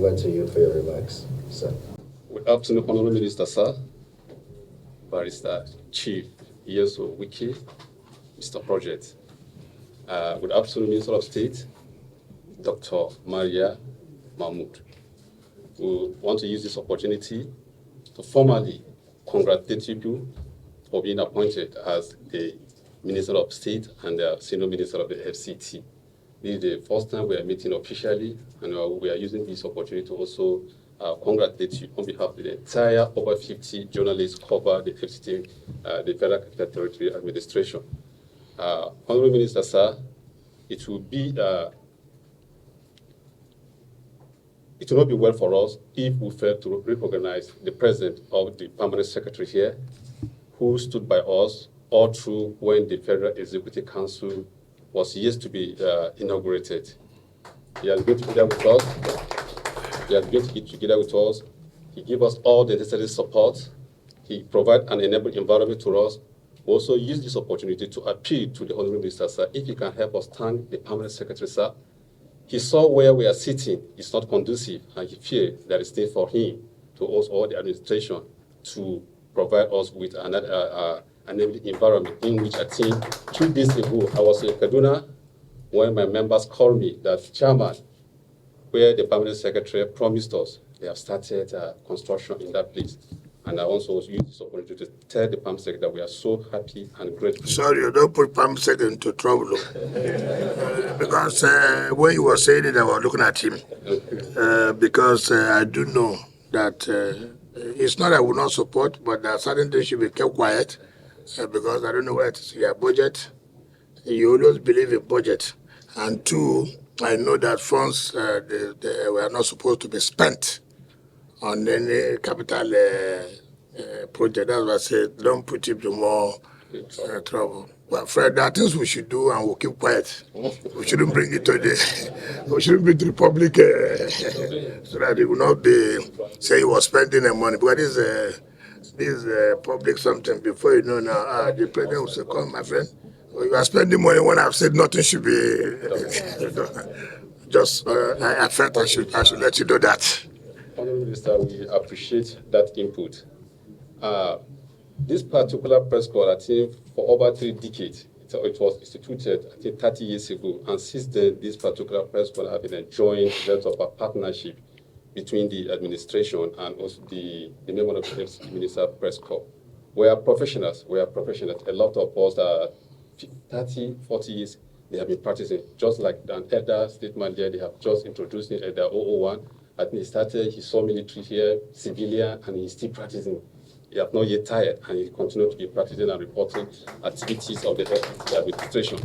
over to you for your remarks, sir. Good afternoon, Honorable Minister, sir, Barrister Chief Yeso Wike, Mr. Project. Good afternoon, Minister of State, Dr. Maria Mahmood. We want to use this opportunity to formally congratulate you for being appointed as the Minister of State and the Senior Minister of the FCT. This is the first time we are meeting officially, and we are using this opportunity to also congratulate you on behalf of the entire over 50 journalists cover the FCT, the Federal Capital Territory Administration. Honorable Minister, sir, it will not be well for us if we fail to recognize the presence of the Permanent Secretary here, who stood by us all through when the Federal Executive Council was yet to be inaugurated. He has been together with us. He has been together with us. He gave us all the necessary support. He provided an enabled environment to us. We also use this opportunity to appeal to the Honorable Minister, sir, if he can help us thank the Permanent Secretary, sir. He saw where we are sitting is not conducive, and he feared there is need for him to also all the administration to provide us with another environment in which I think 2 days ago I was in Kaduna when my members called me that chairman, where the Permanent Secretary promised us, they have started construction in that place. And I also use this opportunity to tell the Permanent Secretary that we are so happy and grateful. Sorry, you don't put Permanent Secretary into trouble. Because when you were saying it, I was looking at him. Because I do know that it's not I will not support, but there are certain things should be kept quiet. Because I don't know where it is in your budget. You always believe in budget. And 2, I know that funds they were not supposed to be spent on any capital project. That's why I said don't put him to more trouble. But Fred, there are things we should do and we'll keep quiet. We shouldn't bring it to the public so that it will not be say he was spending the money. Because this public something before you know now, the president will say, come, my friend, you are spending money when I've said nothing should be just I felt I should let you know that. Honorable Minister, we appreciate that input. This particular press call, I think, for over 3 decades, it was instituted, I think, 30 years ago. And since then, this particular press call has been enjoying the of a partnership between the administration and also the member of the FCT Minister press call. We are professionals. A lot of us are 30, 40 years, they have been practicing. Just like an elder statement there, they have just introduced the 001. I think he started, he saw military here, civilian, and he's still practicing. He has not yet tired, and he continues to be practicing and reporting activities of the administration.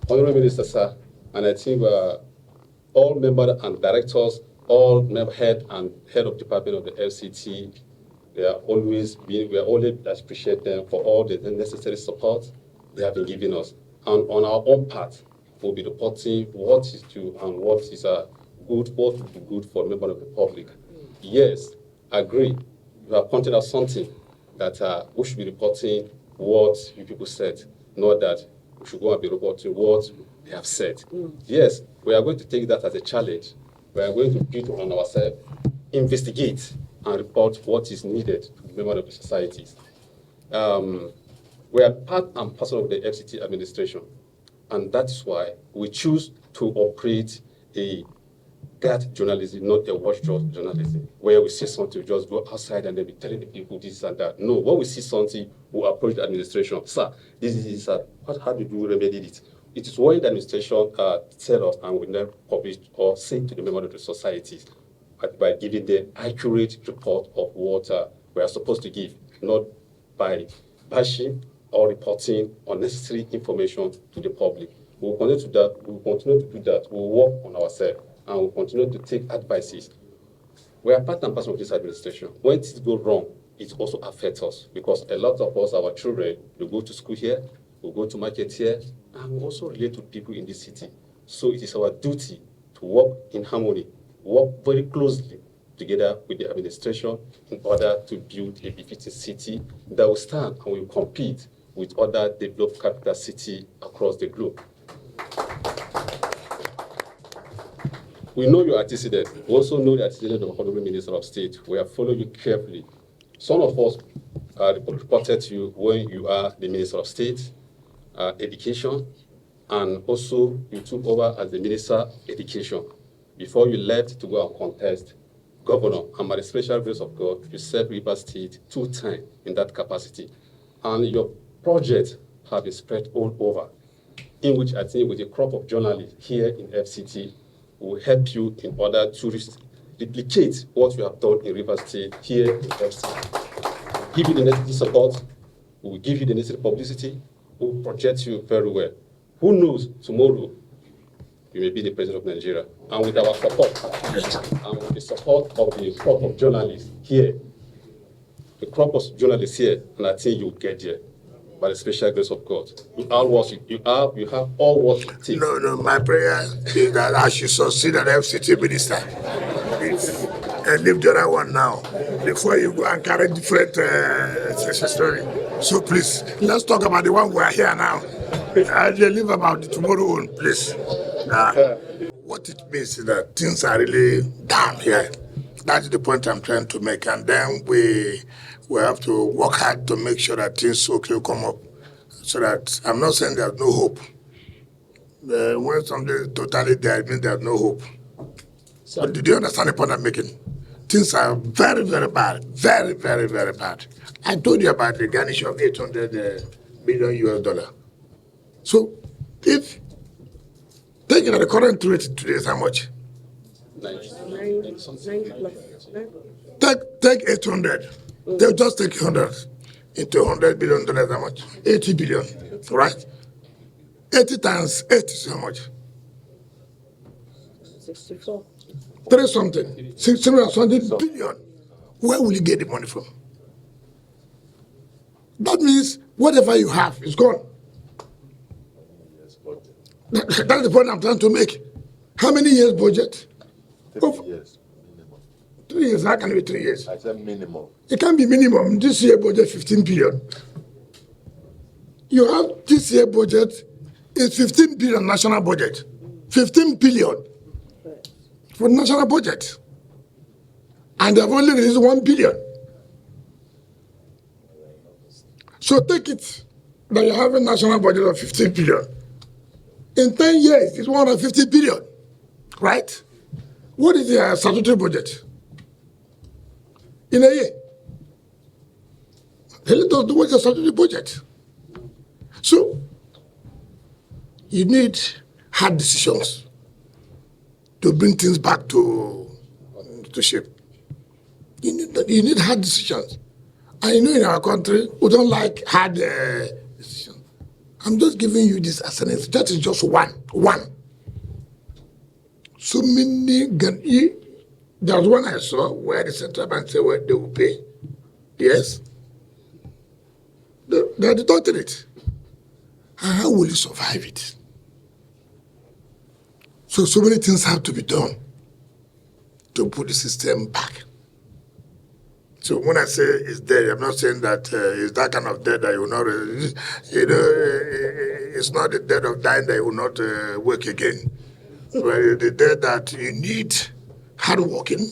Honorable Minister, sir, and I think all members and directors, all head of department of the FCT, we always appreciate them for all the necessary support they have been giving us. And on our own part, we'll be reporting what is due and what is good, what would be good for members of the public. Yes, I agree. You have pointed out something that we should be reporting what you people said, not that we should go and be reporting what they have said. Yes, we are going to take that as a challenge. We are going to build on ourselves, investigate, and report what is needed to the members of the societies. We are part and parcel of the FCT administration, and that is why we choose to operate a guard journalism, not a watchdog journalism, where we see something, we just go outside and then be telling the people this and that. No, when we see something, we approach the administration. Sir, this is how do you remedy it? It is what the administration tell us and we then publish or say to the members of the societies by giving them accurate report of what we are supposed to give, not by bashing or reporting unnecessary information to the public. We will continue to do that. We will continue to do that. We will work on ourselves and we will continue to take advices. We are part and parcel of this administration. When things go wrong, it also affects us because a lot of us, our children, will go to school here, we go to market here, and we also relate to people in this city. So it is our duty to work in harmony, work very closely together with the administration in order to build a befitting city that will stand and will compete with other developed capital cities across the globe. We know your antecedent. We also know the antecedent of the Honorable Minister of State. We have followed you carefully. Some of us reported to you when you are the Minister of State, Education, and also you took over as the Minister of Education before you left to go and contest governor. And by the special grace of God, you served Rivers State 2 times in that capacity. And your projects have been spread all over, in which I think with a crop of journalists here in FCT will help you in order to replicate what you have done in Rivers State here in FCT. Give you the necessary support, we will give you the necessary publicity, we will project you very well. Who knows, tomorrow you may be the president of Nigeria. And with our support, and with the support of the crop of journalists here, and I think you'll get there by the special grace of God. You have all what it takes. No, my prayer is that I should succeed as FCT minister. Please, and leave the other one now, before you go and carry different story. So please, let's talk about the one we are here now. I'll leave about the tomorrow one, please. What it means is that things are really down here. That's the point I'm trying to make. And then we have to work hard to make sure that things okay come up. So that I'm not saying there's no hope. When something is totally there, it means there's no hope. But did you understand the point I'm making? Things are very, very bad. Very, very, very bad. I told you about the garnish of $800 million US. So if taking at the current rate today is how much? 9 plus. Take 800. They'll just take 100 into $100 billion. How much? 80 billion, right? 80 times 8 is how much? 64. 3 something. 600 something billion. Where will you get the money from? That means whatever you have is gone. That's the point I'm trying to make. How many years budget? 3 years minimum. 3 years. How can it be 3 years? I said minimum. It can be minimum. This year budget 15 billion. You have this year budget is 15 billion national budget. 15 billion for national budget. And they've only released 1 billion. So take it that you have a national budget of 15 billion. In 10 years, it's 150 billion, right? What is the statutory budget? In a year. Let us do what's the statutory budget. So, you need hard decisions to bring things back to shape. You need hard decisions. And you know in our country, we don't like hard decisions. I'm just giving you this as an example. That is just one. So many, there's one I saw where the central bank said what they will pay. Yes. They deducted it. And how will you survive it? So many things have to be done to put the system back. So when I say it's dead, I'm not saying that it's that kind of death that you will not, it's not the death of dying that you will not work again. But the death that you need hard working,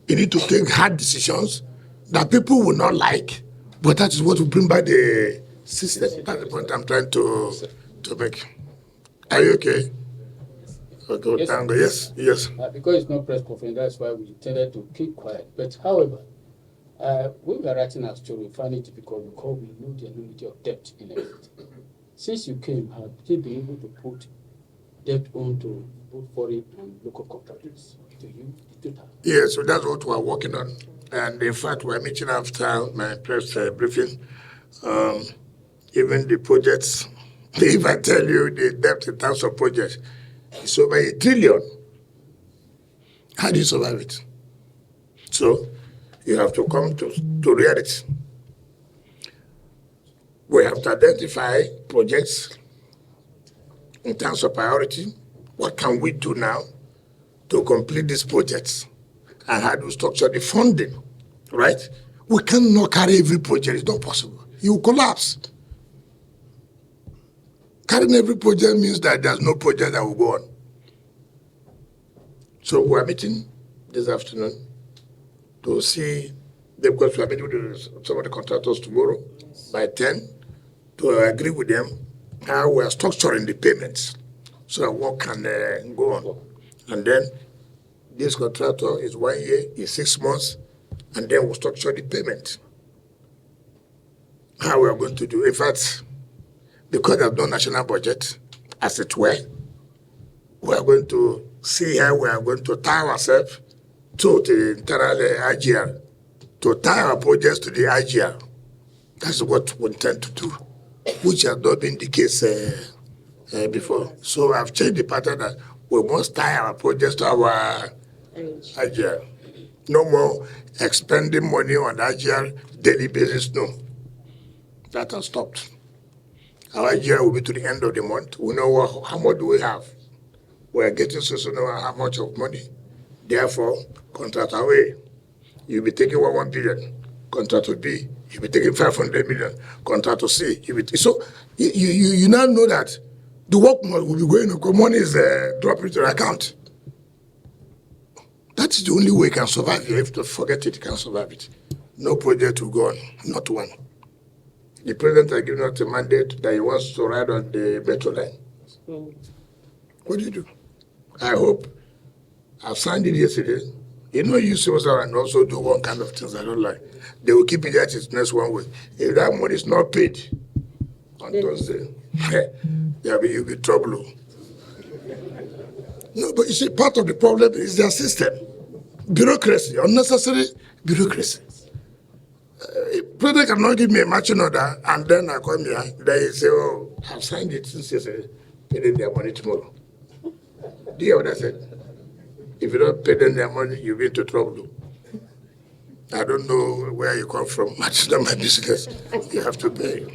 you need to take hard decisions that people will not like, but that is what will bring back the system. That's the point I'm trying to make. Are you okay? Okay, Yes. Tango. Yes. Because it's not press conference, that's why we intended to keep quiet. But however, when we are writing our story, we find it difficult because we know the enormity of debt in it. Since you came, have you been able to put debt onto both foreign and local contractors? To you, the total? Yeah, so that's what we're working on. And in fact, we're meeting after my press briefing. Even the projects, if I tell you the debt in terms of projects, it's over $1 trillion. How do you survive it? So you have to come to reality. We have to identify projects in terms of priority. What can we do now to complete these projects? And how do we structure the funding, right? We cannot carry every project. It's not possible. You will collapse. Carrying every project means that there's no project that will go on. So we are meeting this afternoon to see, because we are meeting with some of the contractors tomorrow by 10 to agree with them how we are structuring the payments so that work can go on. And then this contractor is 1 year, is 6 months, and then we'll structure the payment. How we are going to do. In fact, because there's no national budget, as it were, we are going to see how we are going to tie ourselves to the internal IGR, to tie our projects to the IGR. That's what we intend to do, which has not been the case before. So I've changed the pattern that we must tie our projects to our IGR. No more expending money on IGR daily basis, no. That has stopped. Our IGR will be to the end of the month. We know how much do we have. We are getting so know how much of money. Therefore, contract away. You'll be taking 1 billion. Contract B. You'll be taking 500 million. Contract C. So you now know that the work will be going on. Money is dropping to the account. That is the only way you can survive. You have to forget it. You can survive it. No project will go on. Not one. The president has given us a mandate that he wants to ride on the metro line. What do you do? I hope. I've signed it yesterday. You know, you see and also do one kind of things I don't like. They will keep it at its next 1 week. If that money is not paid on Thursday, you'll be trouble. No, but you see, part of the problem is their system. Bureaucracy, unnecessary bureaucracy. President cannot give me a matching order, and then I come here, then you say, oh, I've signed it since yesterday, pay them their money tomorrow. Do you hear what I said? If you don't pay them their money, you'll be into trouble. I don't know where you come from. It's not my business. You have to pay.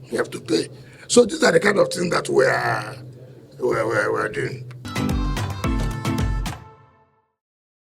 You have to pay. So these are the kind of things that we're doing.